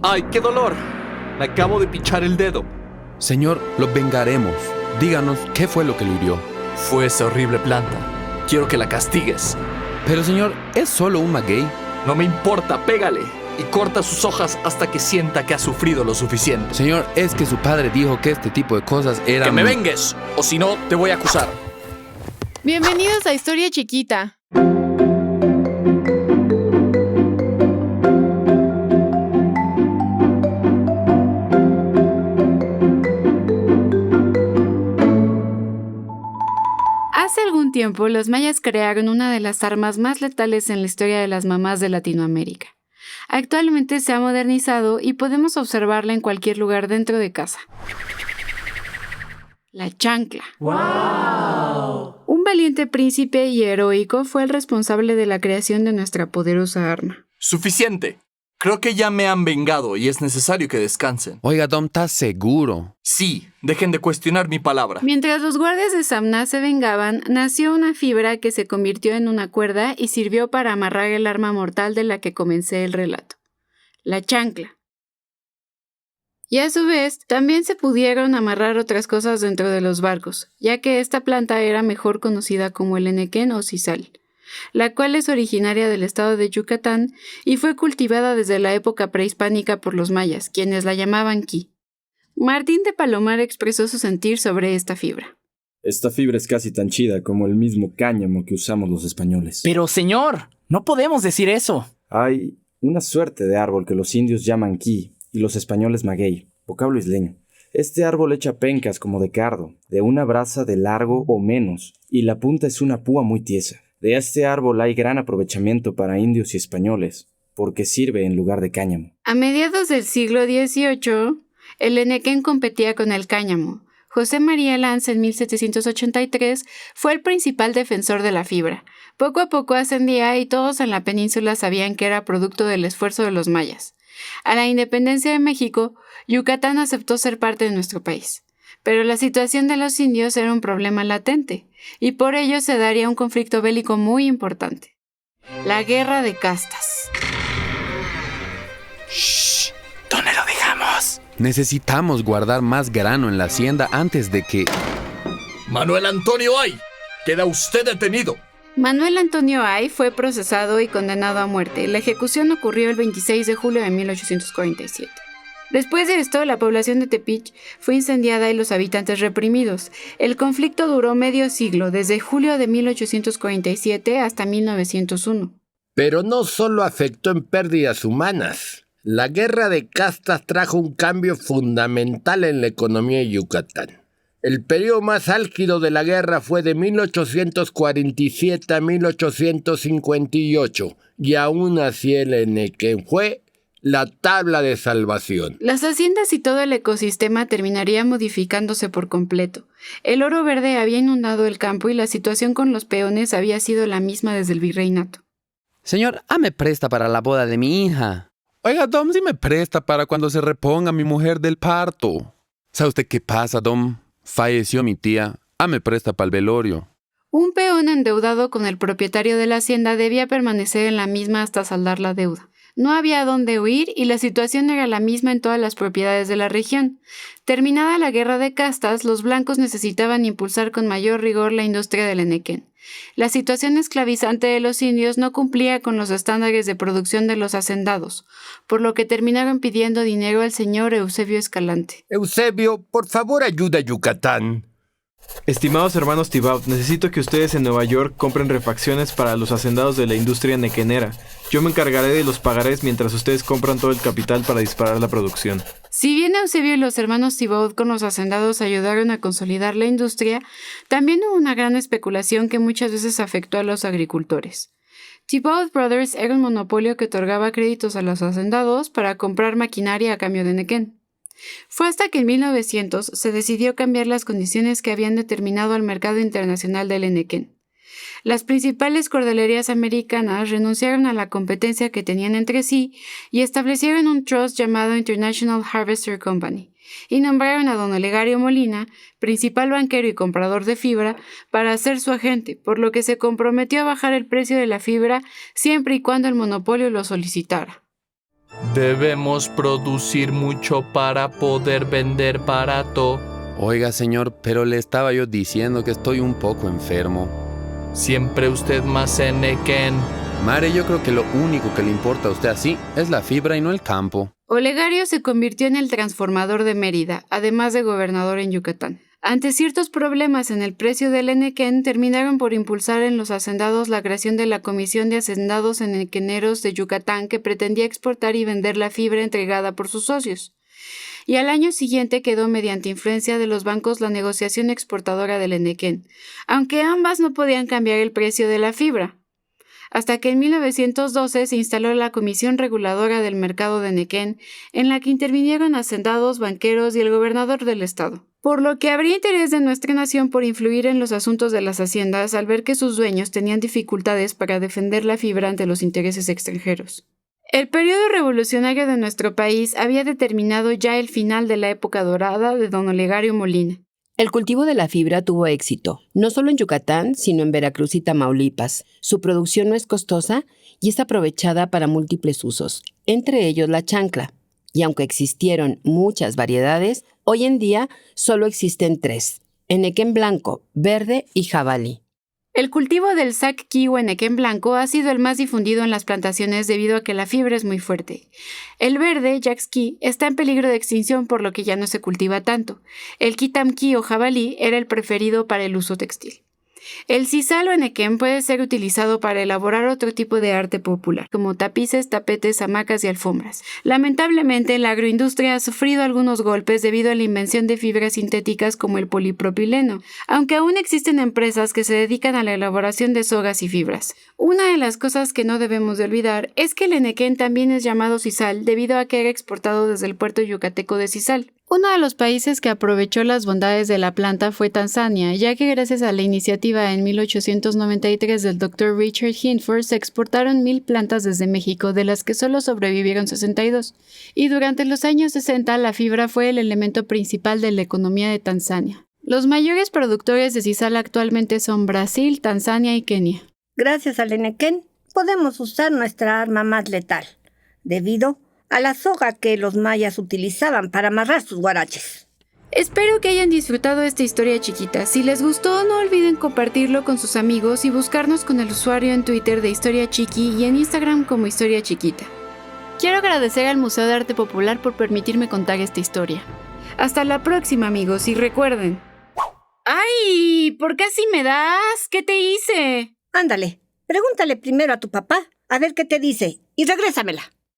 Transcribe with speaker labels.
Speaker 1: ¡Ay, qué dolor! Me acabo de pinchar el dedo.
Speaker 2: Señor, lo vengaremos. Díganos, ¿qué fue lo que lo hirió?
Speaker 1: Fue esa horrible planta. Quiero que la castigues.
Speaker 2: Pero señor, es solo un maguey.
Speaker 1: No me importa, pégale. Y corta sus hojas hasta que sienta que ha sufrido lo suficiente.
Speaker 2: Señor, es que su padre dijo que este tipo de cosas eran...
Speaker 1: ¡Que me vengues! O si no, te voy a acusar.
Speaker 3: Bienvenidos a Historia Chiquita. Hace algún tiempo, los mayas crearon una de las armas más letales en la historia de las mamás de Latinoamérica. Actualmente se ha modernizado y podemos observarla en cualquier lugar dentro de casa. La chancla. ¡Wow! Un valiente príncipe y heroico fue el responsable de la creación de nuestra poderosa arma.
Speaker 1: Suficiente. Creo que ya me han vengado y es necesario que descansen.
Speaker 2: Oiga, Dom, ¿estás seguro?
Speaker 1: Sí, dejen de cuestionar mi palabra.
Speaker 3: Mientras los guardias de Samná se vengaban, nació una fibra que se convirtió en una cuerda y sirvió para amarrar el arma mortal de la que comencé el relato. La chancla. Y a su vez, también se pudieron amarrar otras cosas dentro de los barcos, ya que esta planta era mejor conocida como el enequén o sisal, la cual es originaria del estado de Yucatán y fue cultivada desde la época prehispánica por los mayas, quienes la llamaban qui. Martín de Palomar expresó su sentir sobre esta fibra.
Speaker 4: Esta fibra es casi tan chida como el mismo cáñamo que usamos los españoles.
Speaker 5: Pero señor, no podemos decir eso.
Speaker 4: Hay una suerte de árbol que los indios llaman qui y los españoles maguey, vocablo isleño. Este árbol echa pencas como de cardo, de una brasa de largo o menos, y la punta es una púa muy tiesa. De este árbol hay gran aprovechamiento para indios y españoles, porque sirve en lugar de cáñamo.
Speaker 3: A mediados del siglo XVIII, el enequén competía con el cáñamo. José María Lanz, en 1783, fue el principal defensor de la fibra. Poco a poco ascendía y todos en la península sabían que era producto del esfuerzo de los mayas. A la independencia de México, Yucatán aceptó ser parte de nuestro país. Pero la situación de los indios era un problema latente, y por ello se daría un conflicto bélico muy importante. La Guerra de Castas.
Speaker 5: Shh, ¿dónde lo dejamos?
Speaker 2: Necesitamos guardar más grano en la hacienda antes de que...
Speaker 1: Manuel Antonio Ay, queda usted detenido.
Speaker 3: Manuel Antonio Ay fue procesado y condenado a muerte. La ejecución ocurrió el 26 de julio de 1847. Después de esto, la población de Tepic fue incendiada y los habitantes reprimidos. El conflicto duró medio siglo, desde julio de 1847 hasta 1901.
Speaker 6: Pero no solo afectó en pérdidas humanas. La guerra de castas trajo un cambio fundamental en la economía de Yucatán. El periodo más álgido de la guerra fue de 1847 a 1858, y aún así el enequén fue la tabla de salvación.
Speaker 3: Las haciendas y todo el ecosistema terminarían modificándose por completo. El oro verde había inundado el campo y la situación con los peones había sido la misma desde el virreinato.
Speaker 2: Señor, me presta para la boda de mi hija. Oiga, Dom, sí me presta para cuando se reponga mi mujer del parto. ¿Sabe usted qué pasa, Dom? Falleció mi tía. Me presta para el velorio.
Speaker 3: Un peón endeudado con el propietario de la hacienda debía permanecer en la misma hasta saldar la deuda. No había dónde huir y la situación era la misma en todas las propiedades de la región. Terminada la guerra de castas, los blancos necesitaban impulsar con mayor rigor la industria del enequén. La situación esclavizante de los indios no cumplía con los estándares de producción de los hacendados, por lo que terminaron pidiendo dinero al señor Eusebio Escalante.
Speaker 6: Eusebio, por favor ayuda a Yucatán.
Speaker 7: Estimados hermanos Thibaut, necesito que ustedes en Nueva York compren refacciones para los hacendados de la industria nequenera. Yo me encargaré de los pagarés mientras ustedes compran todo el capital para disparar la producción.
Speaker 3: Si bien Eusebio y los hermanos Thibaut con los hacendados ayudaron a consolidar la industria, también hubo una gran especulación que muchas veces afectó a los agricultores. Thibaut Brothers era un monopolio que otorgaba créditos a los hacendados para comprar maquinaria a cambio de nequén. Fue hasta que en 1900 se decidió cambiar las condiciones que habían determinado al mercado internacional del enequén. Las principales cordelerías americanas renunciaron a la competencia que tenían entre sí y establecieron un trust llamado International Harvester Company y nombraron a don Olegario Molina, principal banquero y comprador de fibra, para ser su agente, por lo que se comprometió a bajar el precio de la fibra siempre y cuando el monopolio lo solicitara.
Speaker 1: Debemos producir mucho para poder vender barato.
Speaker 2: Oiga, señor, pero le estaba yo diciendo que estoy un poco enfermo.
Speaker 1: Siempre usted más Enequén.
Speaker 2: Mare, yo creo que lo único que le importa a usted así es la fibra y no el campo.
Speaker 3: Olegario se convirtió en el transformador de Mérida, además de gobernador en Yucatán. Ante ciertos problemas en el precio del enequén, terminaron por impulsar en los hacendados la creación de la Comisión de Hacendados Enequeneros de Yucatán, que pretendía exportar y vender la fibra entregada por sus socios. Y al año siguiente quedó mediante influencia de los bancos la negociación exportadora del enequén, aunque ambas no podían cambiar el precio de la fibra. Hasta que en 1912 se instaló la Comisión Reguladora del Mercado de Nequén, en la que intervinieron hacendados, banqueros y el gobernador del estado. Por lo que habría interés de nuestra nación por influir en los asuntos de las haciendas al ver que sus dueños tenían dificultades para defender la fibra ante los intereses extranjeros. El periodo revolucionario de nuestro país había determinado ya el final de la época dorada de don Olegario Molina.
Speaker 8: El cultivo de la fibra tuvo éxito, no solo en Yucatán, sino en Veracruz y Tamaulipas. Su producción no es costosa y es aprovechada para múltiples usos, entre ellos la chancla. Y aunque existieron muchas variedades, hoy en día solo existen 3, enequén blanco, verde y jabalí.
Speaker 3: El cultivo del sac-qui o enequén blanco ha sido el más difundido en las plantaciones debido a que la fibra es muy fuerte. El verde, yaxqui, está en peligro de extinción por lo que ya no se cultiva tanto. El quitamqui o jabalí era el preferido para el uso textil. El sisal o enequén puede ser utilizado para elaborar otro tipo de arte popular, como tapices, tapetes, hamacas y alfombras. Lamentablemente, la agroindustria ha sufrido algunos golpes debido a la invención de fibras sintéticas como el polipropileno, aunque aún existen empresas que se dedican a la elaboración de sogas y fibras. Una de las cosas que no debemos de olvidar es que el enequén también es llamado sisal debido a que era exportado desde el puerto yucateco de Sisal. Uno de los países que aprovechó las bondades de la planta fue Tanzania, ya que gracias a la iniciativa en 1893 del Dr. Richard Hinford se exportaron 1000 plantas desde México, de las que solo sobrevivieron 62. Y durante los años 60 la fibra fue el elemento principal de la economía de Tanzania. Los mayores productores de sisal actualmente son Brasil, Tanzania y Kenia.
Speaker 9: Gracias al enequén podemos usar nuestra arma más letal, debido a la soga que los mayas utilizaban para amarrar sus guaraches.
Speaker 3: Espero que hayan disfrutado esta historia chiquita. Si les gustó, no olviden compartirlo con sus amigos y buscarnos con el usuario en Twitter de Historia Chiqui y en Instagram como Historia Chiquita. Quiero agradecer al Museo de Arte Popular por permitirme contar esta historia. Hasta la próxima, amigos, y recuerden... ¡Ay! ¿Por qué así me das? ¿Qué te hice?
Speaker 9: Ándale, pregúntale primero a tu papá a ver qué te dice y regrésamela.